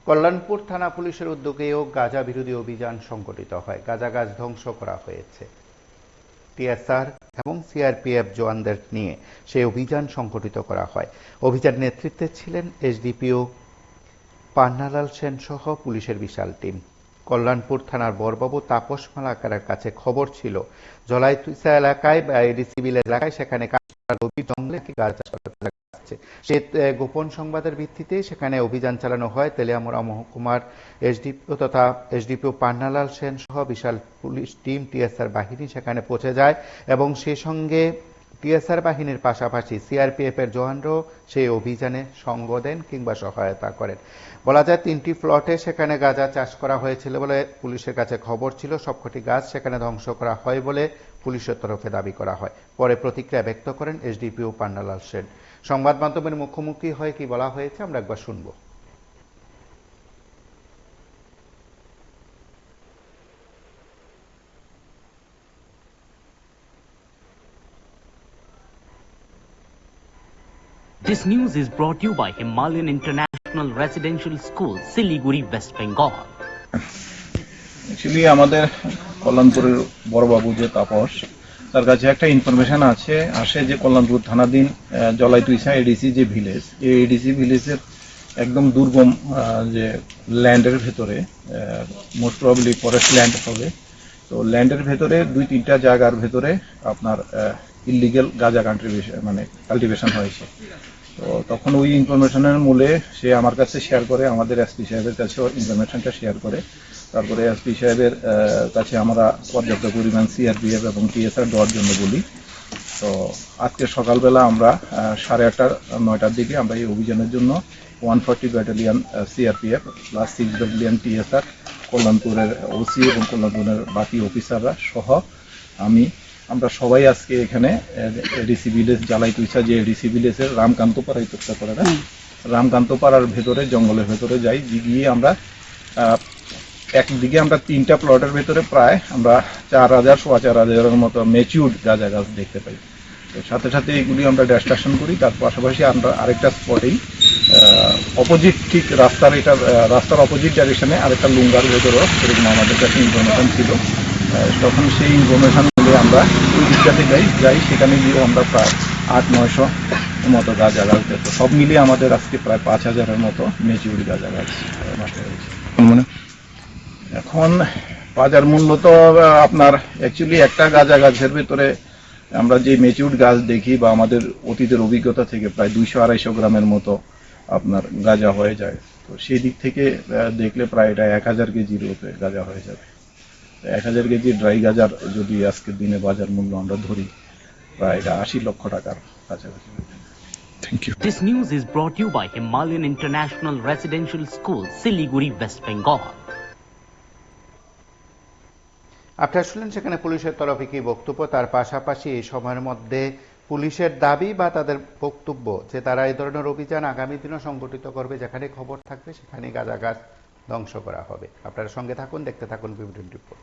কল্যাণপুর থানা পুলিশের উদ্যোগেও গাঁজা বিরোধী অভিযান সংগঠিত হয়। গাঁজা গাছ ধ্বংস করা হয়েছে। টিএসআর এবং সিআরপিএফ জওয়ানদের নিয়ে সেই অভিযান সংগঠিত করা হয়। অভিযান নেতৃত্বে ছিলেন এসডিপিও পান্নালাল সেন সহ পুলিশের বিশাল টিম। কল্যাণপুর থানার বড়বাবু তাপস মালাকারের কাছে খবর ছিল জলাইতুইসা এলাকায় বা এডিসি ভিলেজ এলাকায় সেখানে গভীর জঙ্গলে গাছ চাষ করা যাচ্ছে। সে গোপন সংবাদের ভিত্তিতে সেখানে অভিযান চালানো হয়। তেলিয়ামুড়া মহকুমার এসডিপিও তথা এসডিপিও পান্নালাল সেন সহ বিশাল পুলিশ টিম টিএসআর বাহিনী সেখানে পৌঁছে যায় এবং সেই সঙ্গে টিএসআর বাহিনীর পাশাপাশি সিআরপিএফ এর জওয়ানরাও সেই অভিযানে সঙ্গ দেন কিংবা সহায়তা করেন। বলা যায় 3টি প্লটে সেখানে গাঁজা চাষ করা হয়েছিল বলে পুলিশের কাছে খবর ছিল। সবকটি গাছ সেখানে ধ্বংস করা হয় বলে পুলিশের তরফে দাবি করা হয়। পরে প্রতিক্রিয়া ব্যক্ত করেন এসডিপিও পান্নালাল সেন। সংবাদ মাধ্যমের মুখোমুখি হয়ে কি বলা হয়েছে আমরা একবার শুনবো। This news is brought to you by Himalayan International Residential School, Siliguri, West Bengal. Actually, আমাদের কল্যাণপুরের বড়বাবু যে তাপস তার কাছে একটা ইনফরমেশন আসে যে কল্যাণপুর থানাধীন জলাইতুইসা এডিসি যে ভিলেজ, এই এডিসি ভিলেজের একদম দুর্গম যে ল্যান্ডের ভেতরে মোস্ট প্রবাবলি ফরেস্ট ল্যান্ড হবে। তো ল্যান্ডের ভেতরে 2-3টা জায়গার ভেতরে আপনার ইলিগেল গাঁজা কাল্টিভেশন হয়েছে। তো তখন ওই ইনফরমেশনের মূলে সে আমার কাছে শেয়ার করে, আমাদের এসপি সাহেবের কাছেও ইনফরমেশনটা শেয়ার করে। তারপরে এসপি সাহেবের কাছে আমরা পর্যাপ্ত পরিমাণ সিআরপিএফ এবং টিএসআর দেওয়ার জন্য বলি। তো আজকে সকালবেলা আমরা 8:30-9টার দিকে আমরা এই অভিযানের জন্য 140 battalion CRPF plus 6 battalion TSR, কল্যাণপুরের ওসি এবং কল্যাণপুরের বাকি অফিসাররা সহ আমরা সবাই আজকে এখানে এডিসি ভিলেজ জলাইতুইসা যে এডিসি ভিলেজের রামকান্তপাড়া করে না, রামকান্তপাড়ার ভেতরে জঙ্গলের ভেতরে যাই। গিয়ে আমরা একদিকে আমরা 3টা প্লটের ভেতরে প্রায় আমরা 4,000-4,500-এর মতো ম্যাচিউরড গাঁজা গাছ দেখতে পাই। তো সাথে সাথে এগুলি আমরা ডিস্ট্রাকশন করি। তার পাশাপাশি আমরা আরেকটা স্পটেই অপোজিট ঠিক রাস্তার অপোজিট ডাইরেকশনে আরেকটা লুঙ্গার ভেতরেও এরকম আমাদের কাছে ইনফরমেশন ছিল। তখন সেই ইনফরমেশন মিলে আমরা ওই দিকটাতে যাই। সেখানে গিয়েও আমরা প্রায় 800-900 মতো গাঁজা গাছ দেখবো। সব মিলিয়ে আমাদের আজকে প্রায় 5,000-এর মতো ম্যাচিউরড গাঁজা গাছ নষ্ট হয়েছে। এখন বাজার মূল্য তো আপনার অ্যাকচুয়ালি একটা গাঁজা গাছের ভেতরে আমরা যে ম্যাচিউরড গাছ দেখি বা আমাদের অতীতের অভিজ্ঞতা থেকে প্রায় 200-250 গ্রামের মতো আপনার গাঁজা হয়ে যায়। তো সেই দিক থেকে দেখলে প্রায় এটা 1000 কেজির উপরে গাঁজা হয়ে যাবে। 1000 কেজি ড্রাই গাঁজার যদি আজকের দিনে বাজার মূল্য আমরা ধরি প্রায় এটা 80 লক্ষ টাকার কাছাকাছি। Thank you. This news is brought to you by Himalayan International Residential School, Siliguri, West Bengal. আপনারা শুনলেন সেখানে পুলিশের তরফে কি বক্তব্য। তার পাশাপাশি এই সময়ের মধ্যে পুলিশের দাবি বা তাদের বক্তব্য যে তারা এই ধরনের অভিযান আগামী দিনও সংগঠিত করবে, যেখানে খবর থাকবে সেখানে গাঁজা গাছ ধ্বংস করা হবে। আপনারা সঙ্গে থাকুন, দেখতে থাকুন বিবরণ রিপোর্ট।